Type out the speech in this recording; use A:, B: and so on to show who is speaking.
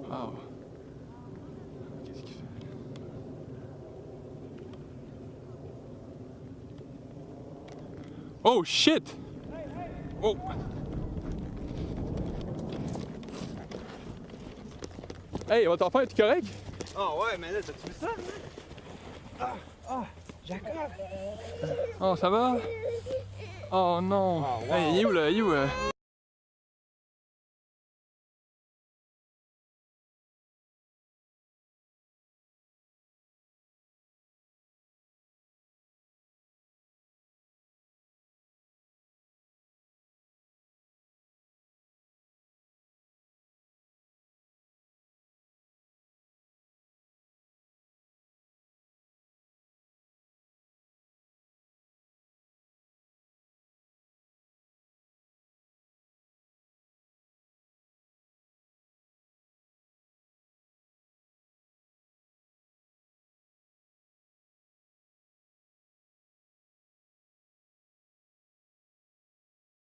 A: Wow. Qu'est-ce qu'il fait? Oh shit! Oh! Hey, votre enfant, es-tu correct?
B: Oh ouais, mais là, t'as-tu vu ça? Jacob!
A: Oh, ça va? Oh non!
B: Oh, wow.
A: Hey, il est où là? Il est où?